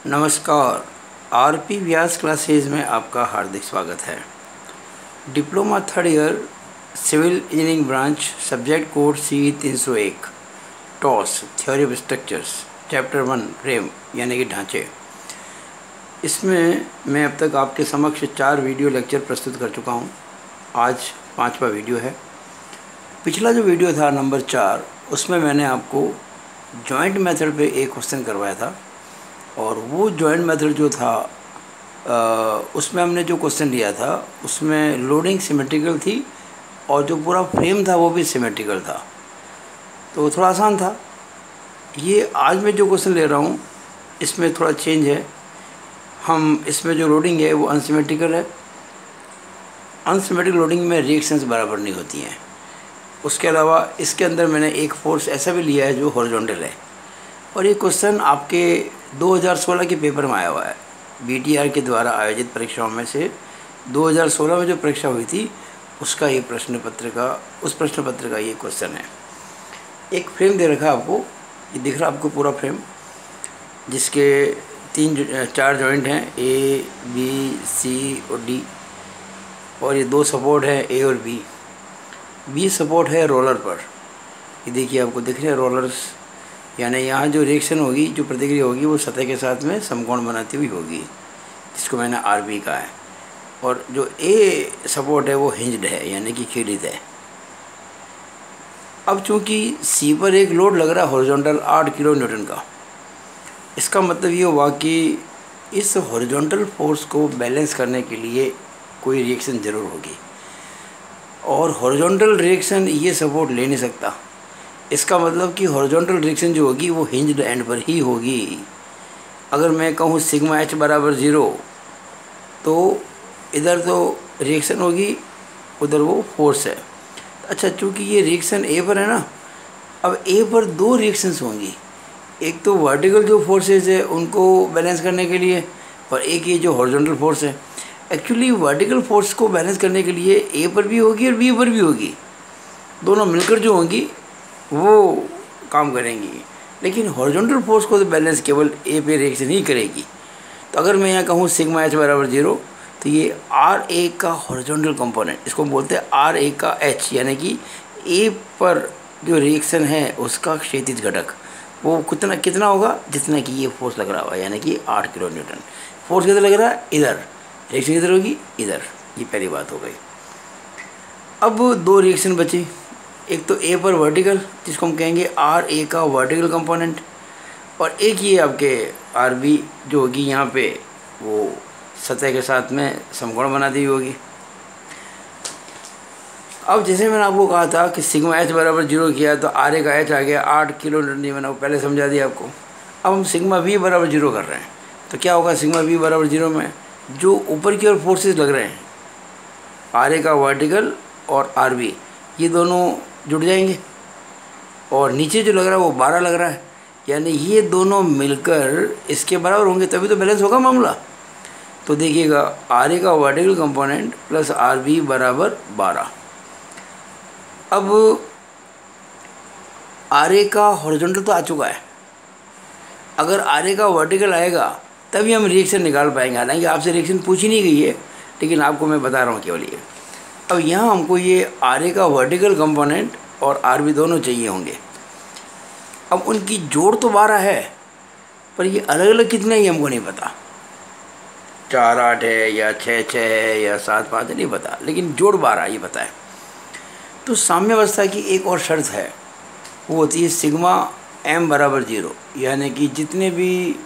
नमस्कार। आरपी व्यास क्लासेज में आपका हार्दिक स्वागत है। Diploma third year civil engineering branch subject code CE 301 TOS theory of structures chapter 1 frame यानी कि ढांचे। इसमें मैं अब तक आपके समक्ष 4 वीडियो लेक्चर प्रस्तुत कर चुका हूं। आज 5वां वीडियो है। पिछला जो वीडियो था नंबर 4, उसमें मैंने आपको जॉइंट मेथड पे एक क्वेश्चन करवाया था और वो जॉइंट मेथड जो था उसमें हमने जो क्वेश्चन लिया था उसमें लोडिंग सिमेट्रिकल थी और जो पूरा फ्रेम था वो भी सिमेट्रिकल था, तो थोड़ा आसान था। ये आज मैं जो क्वेश्चन ले रहा हूँ इसमें थोड़ा चेंज है। हम इसमें जो लोडिंग है वो अनसिमेट्रिकल है। अनसिमेट्रिकल लोडिंग में रिएक्शंस बराबर नहीं होती हैं। उसके अलावा इसके अंदर मैंने एक फोर्स ऐसा भी लिया है जो हॉरिजॉन्टल है और ये क्वेश्चन आपके 2016 के पेपर में आया हुआ है। BTR के द्वारा आयोजित परीक्षाओं में से 2016 में जो परीक्षा हुई थी उसका ये उस प्रश्न पत्र का ये क्वेश्चन है। एक फ्रेम दे रखा है आपको, ये दिख रहा है आपको पूरा फ्रेम, जिसके 4 जॉइंट हैं A, B, C और D, और ये 2 सपोर्ट हैं A और B। B सपोर्ट है रोलर पर। ये देखिए आपको दिख रहे हैं रोलर्स, यानी यहाँ जो रिएक्शन होगी, जो प्रतिक्रिया होगी वो सतह के साथ में समकोण बनाती हुई होगी, जिसको मैंने RB कहा है। और जो A सपोर्ट है वो हिंज्ड है यानी कि खींचित है। अब चूंकि C पर एक लोड लग रहा है हॉरिजॉन्टल 8 किलो न्यूटन का, इसका मतलब ये हुआ कि इस हॉरिजॉन्टल फोर्स को बैलेंस करने के लिए कोई रिएक्शन ज़रूर होगी और हॉरिजॉन्टल रिएक्शन ये सपोर्ट ले नहीं सकता। इसका मतलब कि हॉरिजॉन्टल रिएक्शन जो होगी वो हिंज्ड एंड पर ही होगी। अगर मैं कहूँ सिग्मा H बराबर 0 तो इधर तो रिएक्शन होगी, उधर वो फोर्स है। अच्छा, चूँकि ये रिएक्शन A पर है ना, अब A पर 2 रिएक्शंस होंगी। एक तो वर्टिकल जो फोर्सेज है उनको बैलेंस करने के लिए, और एक ये जो हॉरिजॉन्टल फोर्स है। एक्चुअली वर्टिकल फोर्स को बैलेंस करने के लिए A पर भी होगी और B पर भी होगी, दोनों मिलकर जो होंगी वो काम करेंगी। लेकिन हॉरिजॉन्टल फोर्स को तो बैलेंस केवल A पे रिएक्शन ही करेगी। तो अगर मैं यहाँ कहूँ सिग्मा H बराबर 0 तो ये RA का हॉरिजॉन्टल कंपोनेंट, इसको बोलते हैं RA का H, यानी कि A पर जो रिएक्शन है उसका क्षैतिज घटक वो कितना होगा जितना कि ये फोर्स लग रहा होगा, यानी कि 8 किलो न्यूटन। फोर्स किधर लग रहा है? इधर। रिएक्शन किधर होगी? इधर। ये पहली बात हो गई। अब 2 रिएक्शन बची। एक तो A पर वर्टिकल, जिसको हम कहेंगे RA का वर्टिकल कंपोनेंट, और एक ये आपके RB जो होगी यहाँ पे वो सतह के साथ में समकोण बनाती हुई होगी। अब जैसे मैंने आपको कहा था कि सिग्मा H बराबर 0 किया तो RA का H आ गया 8 किलो न्यूटन, मैंने पहले समझा दिया आपको। अब हम सिग्मा V बराबर 0 कर रहे हैं तो क्या होगा? सिग्मा V बराबर 0 में जो ऊपर की ओर फोर्सेज लग रहे हैं RA का वर्टिकल और RB, ये दोनों जुड़ जाएंगे, और नीचे जो लग रहा है वो 12 लग रहा है, यानी ये दोनों मिलकर इसके बराबर होंगे, तभी तो बैलेंस होगा मामला। तो देखिएगा RA का वर्टिकल कंपोनेंट प्लस RB बराबर 12। अब RA का हॉरिजॉन्टल तो आ चुका है, अगर RA का वर्टिकल आएगा तभी हम रिएक्शन निकाल पाएंगे। हालांकि आपसे रिएक्शन पूछी नहीं गई है, लेकिन आपको मैं बता रहा हूँ केवल ये। अब यहाँ हमको ये RA का वर्टिकल कंपोनेंट और RB दोनों चाहिए होंगे। अब उनकी जोड़ तो 12 है, पर ये अलग अलग कितने ही हमको नहीं पता, 4 8 है या 6 6 है या 7 5 है, नहीं पता, लेकिन जोड़ 12 ये पता है। तो साम्यावस्था की एक और शर्त है, वो होती है सिग्मा M बराबर 0, यानी कि जितने भी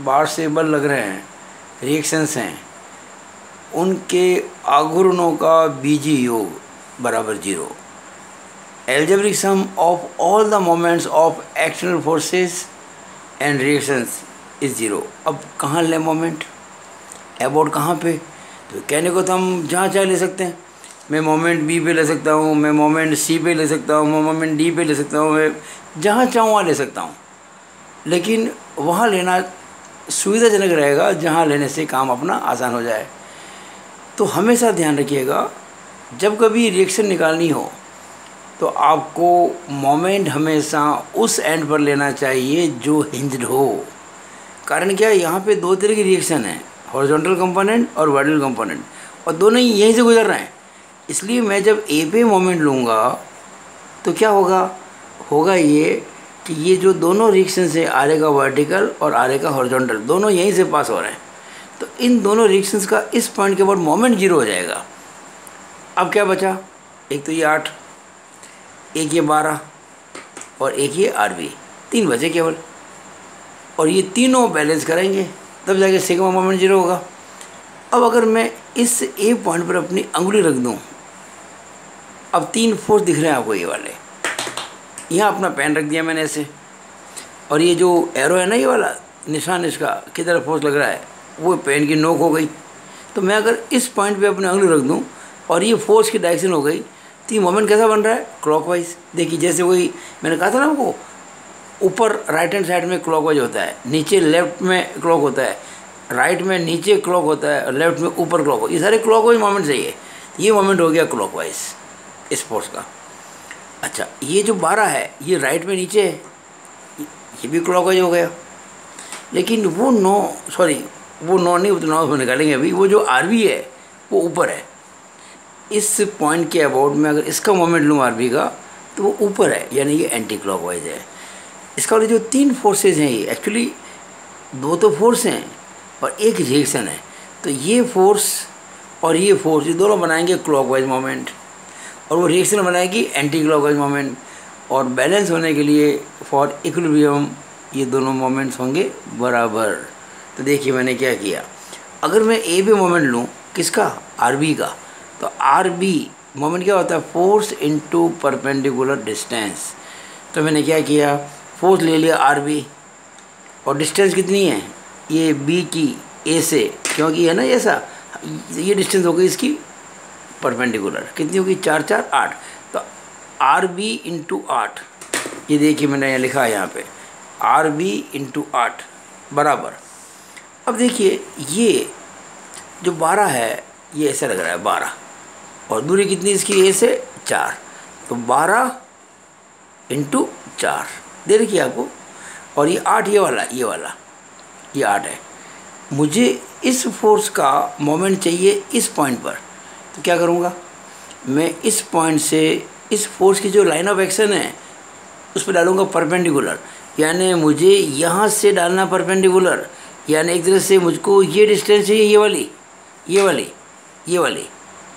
बार से बल लग रहे हैं, रिएक्शंस हैं, उनके आघूर्णों का बीजीय योग बराबर 0। Algebraic sum of all the moments of external forces and reactions is 0। अब कहाँ ले मोमेंट, अबाउट कहाँ पे? तो कहने को तो हम जहाँ चाहे ले सकते हैं। मैं मोमेंट B पे ले सकता हूँ, मैं मोमेंट C पे ले सकता हूँ, मैं मोमेंट D पे ले सकता हूँ, मैं जहाँ चाहूँ वहाँ ले सकता हूँ। लेकिन वहाँ लेना सुविधाजनक रहेगा जहाँ लेने से काम अपना आसान हो जाए। तो हमेशा ध्यान रखिएगा, जब कभी रिएक्शन निकालनी हो तो आपको मोमेंट हमेशा उस एंड पर लेना चाहिए जो हिंज्ड हो। कारण क्या है, यहाँ पे दो तरह की रिएक्शन है, हॉरिजॉन्टल कंपोनेंट और वर्टिकल कंपोनेंट, और दोनों ही यहीं से गुजर रहे हैं। इसलिए मैं जब ए पे मोमेंट लूँगा तो क्या होगा, होगा ये कि ये जो दोनों रिएक्शन है, आरे का वर्टिकल और आरे का हॉरिजॉन्टल, दोनों यहीं से पास हो रहे हैं। तो इन दोनों रिएक्शंस का इस पॉइंट के बाद मोमेंट जीरो हो जाएगा। अब क्या बचा, एक तो ये 8, एक ये 12 और एक ये RB, 3 बचे केवल। और ये तीनों बैलेंस करेंगे तब जाके सिग्मा मोमेंट जीरो होगा। अब अगर मैं इस ए पॉइंट पर अपनी अंगुली रख दूं, अब 3 फोर्स दिख रहे हैं आपको, ये वाले। यहाँ अपना पेन रख दिया मैंने ऐसे, और ये जो एरो है ना, ये वाला निशान, इसका किधर फोर्स लग रहा है, वो पेन की नोक हो गई। तो मैं अगर इस पॉइंट पे अपनी अंगुली रख दूं और ये फोर्स की डायरेक्शन हो गई, तो ये मोमेंट कैसा बन रहा है, क्लॉकवाइज। देखिए जैसे वही मैंने कहा था ना आपको, ऊपर राइट हैंड साइड में क्लॉकवाइज होता है, नीचे लेफ्ट में क्लॉक होता है, राइट में नीचे क्लॉक होता है और लेफ्ट में ऊपर क्लॉक, ये सारे क्लॉकवाइज मोमेंट चाहिए। ये मोमेंट हो गया क्लॉकवाइज इस फोर्स का। अच्छा, ये जो 12 है ये राइट में नीचे है, ये भी क्लॉकवाइज हो गया। लेकिन वो 9 नहीं, वो तो 9 निकालेंगे अभी। वो जो RB है वो ऊपर है, इस पॉइंट के अबाउट में अगर इसका मोमेंट लूँ RB का, तो वो ऊपर है, यानी ये एंटी क्लॉकवाइज है। इसका वाले जो 3 फोर्सेज हैं, ये एक्चुअली 2 तो फोर्स हैं और एक रिएक्शन है। तो ये फोर्स और ये फोर्स, ये दोनों बनाएंगे क्लॉकवाइज मोमेंट, और वो रिएक्शन बनाएगी एंटी क्लॉकवाइज मोमेंट। और बैलेंस होने के लिए, फॉर इक्विलिब्रियम, ये दोनों मोमेंट्स होंगे बराबर। तो देखिए मैंने क्या किया, अगर मैं ए पे मोमेंट लूँ, किसका, RB का, तो RB मोमेंट क्या होता है, फोर्स इनटू परपेंडिकुलर डिस्टेंस। तो मैंने क्या किया, फोर्स ले लिया RB, और डिस्टेंस कितनी है, ये B की A से, क्योंकि है ना ऐसा, ये डिस्टेंस हो गई इसकी परपेंडिकुलर, कितनी होगी, 4 4 8। तो RB इंटू 8, ये देखिए मैंने यहाँ लिखा है, यहाँ पे RB इंटू 8 बराबर। अब देखिए ये जो 12 है, ये ऐसा लग रहा है 12, और दूरी कितनी इसकी A से, 4। तो 12 इंटू 4 दे रखी है आपको, और ये 8, ये वाला ये 8 है। मुझे इस फोर्स का मोमेंट चाहिए इस पॉइंट पर, तो क्या करूँगा, मैं इस पॉइंट से इस फोर्स की जो लाइन ऑफ एक्शन है उस पर डालूँगा परपेंडिकुलर, यानी मुझे यहाँ से डालना परपेंडिकुलर, यानी एक तरह से मुझको ये डिस्टेंस चाहिए, ये वाली,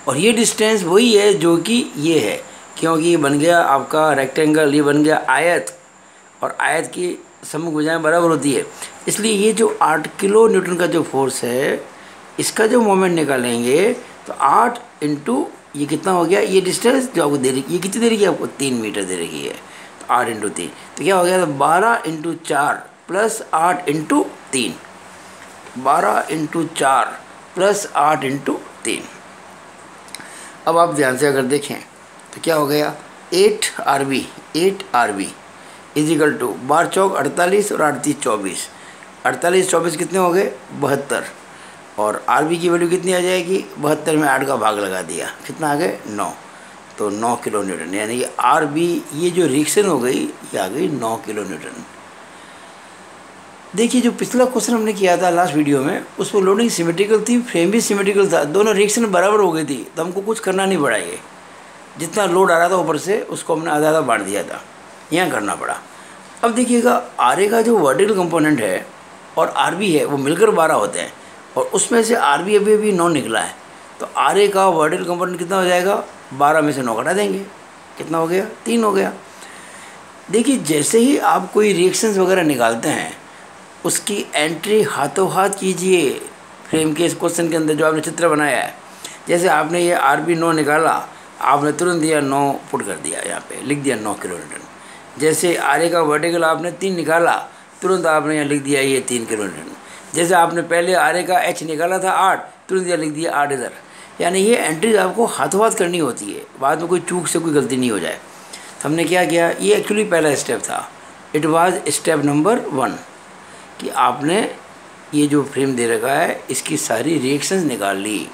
और ये डिस्टेंस वही है जो कि ये है, क्योंकि ये बन गया आपका रेक्टेंगल, ये बन गया आयत, और आयत की सम्मुख भुजाएं बराबर होती है। इसलिए ये जो 8 किलो न्यूटन का जो फोर्स है, इसका जो मोमेंट निकालेंगे, तो 8 इंटू ये कितना हो गया, ये डिस्टेंस जो आपको दे रही, ये कितनी दे रही है आपको, 3 मीटर दे रही है। तो 8 इंटू 3, तो क्या हो गया, तो 12 into 4 plus 8 into 3, 12 into 4 plus 8 into 3। अब आप ध्यान से अगर देखें तो क्या हो गया, 8 RB इजिकल टू 12 चौक 48 और 38 24, 48 24 कितने हो गए, 72, और RB की वैल्यू कितनी आ जाएगी, 72 में 8 का भाग लगा दिया, कितना आ गए, 9। तो 9 किलो न्यूटन, यानी कि RB, ये जो रिएक्शन हो गई, ये आ गई 9 किलो न्यूटन। देखिए जो पिछला क्वेश्चन हमने किया था लास्ट वीडियो में, उसमें लोडिंग सिमेट्रिकल थी, फ्रेम भी सिमेट्रिकल था, दोनों रिएक्शन बराबर हो गई थी, तो हमको कुछ करना नहीं पड़ा। ये जितना लोड आ रहा था ऊपर से, उसको हमने आधा आधा बांट दिया था, यहाँ करना पड़ा। अब देखिएगा, आरे का जो वर्टिकल कंपोनेंट है और RB है, वो मिलकर 12 होते हैं, और उसमें से RB अभी 9 निकला है। तो आरे का वर्टिकल कंपोनेंट कितना हो जाएगा, 12 में से 9 घटा देंगे, कितना हो गया, 3 हो गया। देखिए जैसे ही आप कोई रिएक्शंस वगैरह निकालते हैं, उसकी एंट्री हाथों हाथ कीजिए। फ्रेम के इस क्वेश्चन के अंदर जो आपने चित्र बनाया है, जैसे आपने ये RB 9 निकाला, आपने तुरंत दिया 9 पुट कर दिया, यहाँ पे लिख दिया 9 किलो न्यूटन। जैसे आरे का वर्टिकल आपने 3 निकाला, तुरंत आपने यहाँ लिख दिया ये 3 किलो न्यूटन। जैसे आपने पहले आरे का H निकाला था 8, तुरंत यहाँ लिख दिया 8 इधर। यानी ये एंट्रीज आपको हाथों हाथ करनी होती है, बाद में कोई चूक से कोई गलती नहीं हो जाए। तो हमने क्या किया, ये एक्चुअली पहला स्टेप था, इट वाज स्टेप नंबर 1, कि आपने ये जो फ्रेम दे रखा है, इसकी सारी रिएक्शंस निकाल ली।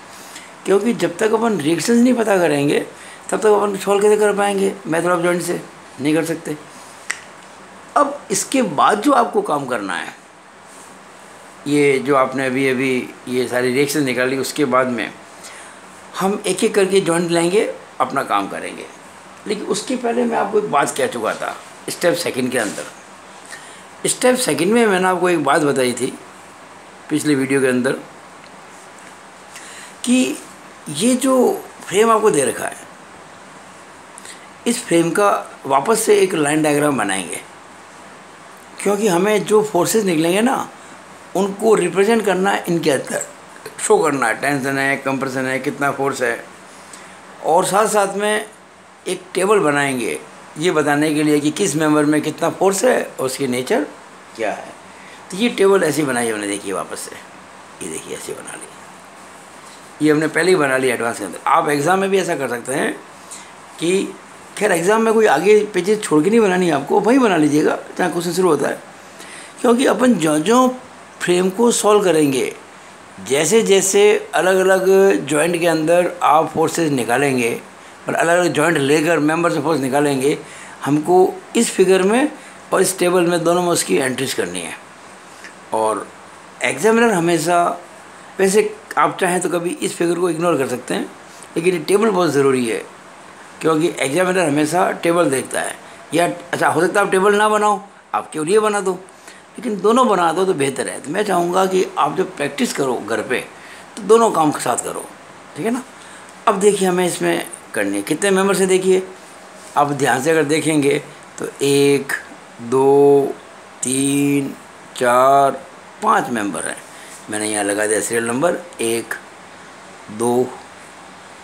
क्योंकि जब तक अपन रिएक्शंस नहीं पता करेंगे, तब तक अपन सॉल्व कैसे कर पाएंगे, मेथड ऑफ जॉइंट से नहीं कर सकते। अब इसके बाद जो आपको काम करना है, ये जो आपने अभी अभी ये सारी रिएक्शन निकाली, उसके बाद में हम एक एक करके जॉइंट लेंगे, अपना काम करेंगे। लेकिन उसके पहले मैं आपको एक बात कह चुका था स्टेप सेकंड के अंदर। स्टेप सेकंड में मैंने आपको एक बात बताई थी पिछले वीडियो के अंदर कि ये जो फ्रेम आपको दे रखा है, इस फ्रेम का वापस से एक लाइन डायग्राम बनाएंगे, क्योंकि हमें जो फोर्सेस निकलेंगे ना उनको रिप्रेजेंट करना है, इनके अंदर शो करना है, टेंशन है, कंप्रेशन है, कितना फोर्स है। और साथ साथ में एक टेबल बनाएंगे ये बताने के लिए कि किस मेंबर में कितना फोर्स है और उसकी नेचर क्या है। तो ये टेबल ऐसी बनाई हमने, देखिए वापस से, ये देखिए ऐसी बना ली, ये हमने पहले ही बना लिया एडवांस के अंदर। आप एग्ज़ाम में भी ऐसा कर सकते हैं कि खैर एग्ज़ाम में कोई आगे पेजेस छोड़ के नहीं बनानी है आपको, वही बना लीजिएगा जहाँ क्वेश्चन शुरू होता है। क्योंकि अपन जो जो फ्रेम को सॉल्व करेंगे, जैसे जैसे अलग अलग जॉइंट के अंदर आप फोर्सेस निकालेंगे और अलग अलग जॉइंट लेकर मेंबर से फोर्स निकालेंगे, हमको इस फिगर में और इस टेबल में दोनों में उसकी एंट्रीज करनी है। और एग्जामिनर हमेशा, वैसे आप चाहें तो कभी इस फिगर को इग्नोर कर सकते हैं, लेकिन ये टेबल बहुत ज़रूरी है, क्योंकि एग्जामिनर हमेशा टेबल देखता है। या अच्छा, हो सकता है आप टेबल ना बनाओ, आप केवल ये बना दो, लेकिन दोनों बना दो तो बेहतर है। तो मैं चाहूँगा कि आप जब प्रैक्टिस करो घर पे तो दोनों काम के साथ करो, ठीक है ना। अब देखिए हमें इसमें करनी है, कितने मेंबर से देखिए आप ध्यान से अगर देखेंगे तो 1 2 3 4 5 मेंबर हैं। मैंने यहाँ लगा दिया सीरियल नंबर 1 2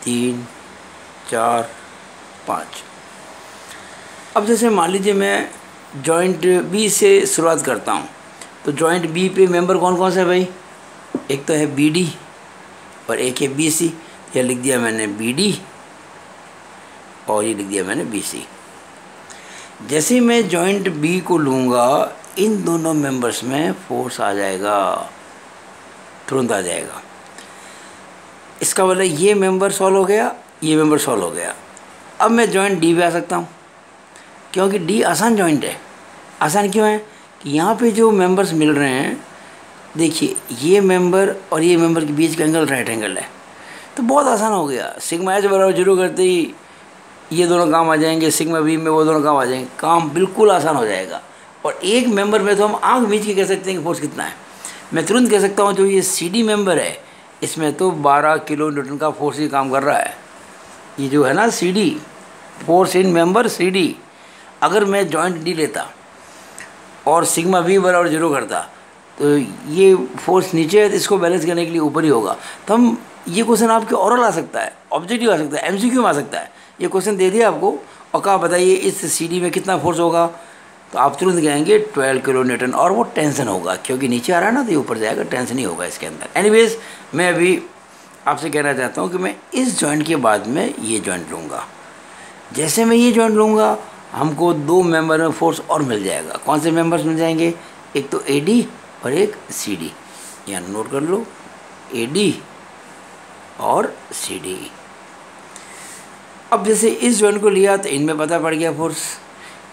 3 4 5। अब जैसे मान लीजिए मैं जॉइंट बी से शुरुआत करता हूँ, तो जॉइंट बी पे मेंबर कौन कौन से है भाई? एक तो है बी डी और एक है बी सी। यह लिख दिया मैंने बी डी और ये लिख दिया मैंने बी सी। जैसे ही मैं जॉइंट बी को लूँगा, इन दोनों मेंबर्स में फोर्स आ जाएगा, तुरंत आ जाएगा। इसका मतलब ये मेंबर सॉल्व हो गया, ये मेंबर सॉल्व हो गया। अब मैं जॉइंट डी पे आ सकता हूँ, क्योंकि डी आसान जॉइंट है। आसान क्यों है कि यहाँ पे जो मेंबर्स मिल रहे हैं, देखिए ये मेंबर और ये मेंबर के बीच का एंगल राइट एंगल है, तो बहुत आसान हो गया। सिग्मा एच बराबर 0 करते ही ये दोनों काम आ जाएंगे, सिग्मा बी में वो दोनों काम आ जाएंगे, काम बिल्कुल आसान हो जाएगा। और एक मेंबर में तो हम आँख मीच के कह सकते हैं कि फोर्स कितना है। मैं तुरंत कह सकता हूँ जो ये सी डी मेंबर है, इसमें तो 12 किलो न्यूटन का फोर्स ही काम कर रहा है। ये जो है ना C D, force in member C D, अगर मैं जॉइंट डी लेता और सिग्मा बी बराबर 0 करता तो ये फोर्स नीचे है, तो इसको बैलेंस करने के लिए ऊपर ही होगा। तो हम, ये क्वेश्चन आपके ओरल आ सकता है, ऑब्जेक्टिव आ सकता है, एमसीक्यू में आ सकता है। ये क्वेश्चन दे दिया आपको और कहा बताइए इस सीडी में कितना फोर्स होगा, तो आप तुरंत कहेंगे 12 किलो न्यूटन, और वो टेंशन होगा क्योंकि नीचे आ रहा है ना, तो ये ऊपर जाएगा, टेंशन ही होगा इसके अंदर। एनीवेज, मैं अभी आपसे कहना चाहता हूँ कि मैं इस जॉइंट के बाद में ये जॉइंट लूँगा। जैसे मैं ये जॉइंट लूँगा, हमको 2 मेंबर में फोर्स और मिल जाएगा। कौन से मेंबर्स मिल जाएंगे? एक तो ए डी और एक सी डी। यहाँ नोट कर लो, ए डी और सी डी। अब जैसे इस जॉइंट को लिया तो इनमें पता पड़ गया फोर्स,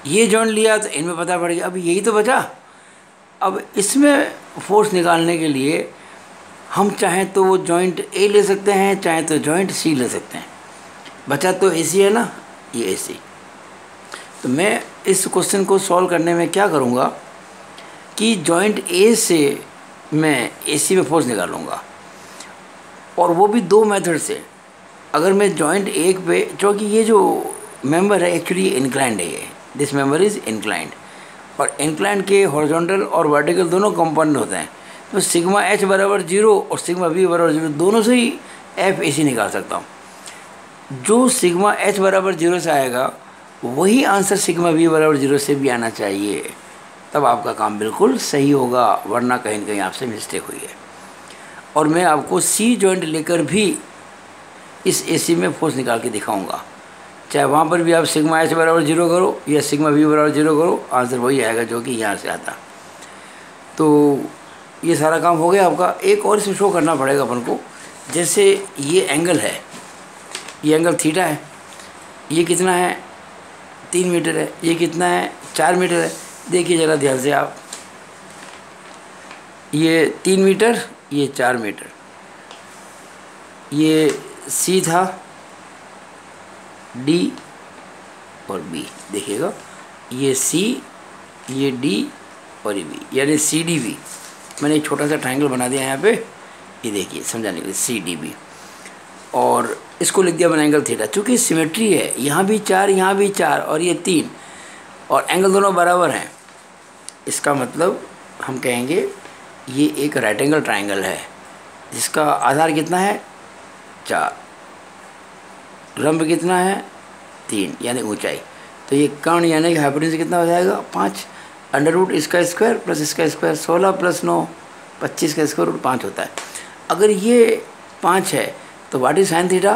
ये जॉइंट लिया तो इनमें पता पड़ गया। अब यही तो बचा। अब इसमें फोर्स निकालने के लिए हम चाहें तो वो जॉइंट ए ले सकते हैं, चाहें तो जॉइंट सी ले सकते हैं। बचा तो ए सी है ना, ये ए सी। तो मैं इस क्वेश्चन को सॉल्व करने में क्या करूँगा कि जॉइंट ए से मैं ए सी में फोर्स निकालूँगा, और वो भी 2 मेथड से। अगर मैं जॉइंट एक पे, क्योंकि ये जो मेंबर है एक्चुअली इनक्लाइंड है, ये दिस मेंबर इज़ इनक्लाइंड, और इनक्लाइंड के हॉरिजॉन्टल और वर्टिकल दोनों कंपोनेंट होते हैं। तो सिग्मा एच बराबर 0 और सिग्मा बी बराबर 0 दोनों से ही एफ ए सी निकाल सकता हूँ। जो सिग्मा एच बराबर 0 से आएगा वही आंसर सिग्मा बी बराबर 0 से भी आना चाहिए, तब आपका काम बिल्कुल सही होगा, वरना कहीं ना कहीं आपसे मिस्टेक हुई है। और मैं आपको सी जॉइंट लेकर भी इस एसी में फोर्स निकाल के दिखाऊंगा। चाहे वहाँ पर भी आप सिग्मा एच बराबर 0 करो या सिग्मा बी बराबर 0 करो, आंसर वही आएगा जो कि यहाँ से आता। तो ये सारा काम हो गया आपका। एक और इसमें शो करना पड़ेगा अपन को। जैसे ये एंगल है, ये एंगल थीटा है, ये कितना है 3 मीटर है, ये कितना है 4 मीटर है। देखिए ज़रा ध्यान से आप, ये 3 मीटर, ये 4 मीटर। ये सी था, डी और बी। देखिएगा, ये सी, ये डी और ये बी, यानी सी डी बी। मैंने एक छोटा सा ट्रायंगल बना दिया यहाँ पे, ये देखिए समझाने के लिए, सी डी बी। और इसको लिख दिया मैंने एंगल थीटा। चूँकि सिमेट्री है, यहाँ भी 4, यहाँ भी 4 और ये 3, और एंगल दोनों बराबर हैं, इसका मतलब हम कहेंगे ये एक राइट एंगल ट्रायंगल है, जिसका आधार कितना है 4, लंब कितना है 3, यानी ऊंचाई। तो ये कर्ण यानी कि हाइपोटेन्यूज कितना हो जाएगा 5, अंडर रूट इसका स्क्वायर प्लस इसका स्क्वायर, 16 प्लस 9 25 का स्क्वायर रूट 5 होता है। अगर ये 5 है तो what is sine theta,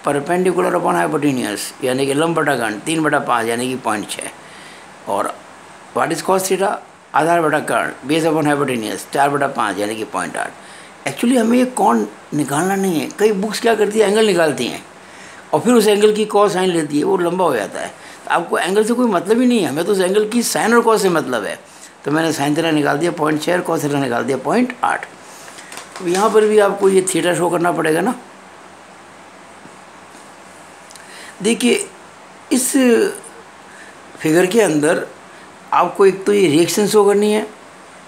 perpendicular upon hypotenuse, यानी कि लंब बटा कर्ण 3/5 यानी कि 0.6। और व्हाट इज कॉस थीटा, आधार बटा कर्ण बेस अपॉन हाइपोटेन्यूज 4/5 यानी कि 0.8। एक्चुअली हमें ये कोण निकालना नहीं है। कई बुक्स क्या करती है, एंगल निकालती हैं और फिर उस एंगल की कॉस साइन लेती है, वो लंबा हो जाता है। तो आपको एंगल से कोई मतलब ही नहीं है, हमें तो उस एंगल की साइन और कॉस से मतलब है। तो मैंने साइन थीटा निकाल दिया 0.6 और कॉस थीटा निकाल दिया 0.8। तो यहाँ पर भी आपको ये थीटा शो करना पड़ेगा ना। देखिए, इस फिगर के अंदर आपको एक तो ये रिएक्शन शो करनी है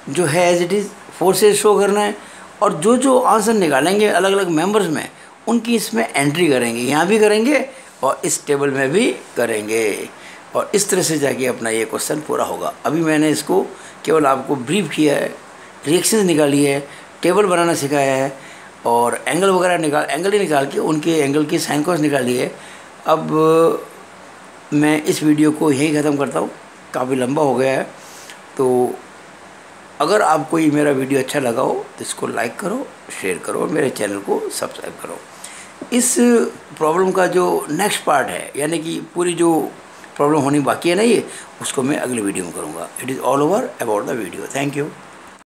जो है as it is, forces show करना है, और जो जो आंसर निकालेंगे अलग अलग मेंबर्स में उनकी इसमें एंट्री करेंगे, यहाँ भी करेंगे और इस टेबल में भी करेंगे, और इस तरह से जाके अपना ये क्वेश्चन पूरा होगा। अभी मैंने इसको केवल आपको ब्रीफ किया है, रिएक्शंस निकाली है, टेबल बनाना सिखाया है, और एंगल वगैरह एंगल ही निकाल के उनके एंगल की साइन कॉस निकाली है। अब मैं इस वीडियो को यहीं ख़त्म करता हूँ, काफ़ी लंबा हो गया है। तो अगर आपको ये मेरा वीडियो अच्छा लगा हो तो इसको लाइक करो, शेयर करो और मेरे चैनल को सब्सक्राइब करो। इस प्रॉब्लम का जो नेक्स्ट पार्ट है, यानी कि पूरी जो प्रॉब्लम होनी बाकी है ना, ये उसको मैं अगले वीडियो में करूँगा। It is all over about the video. Thank you.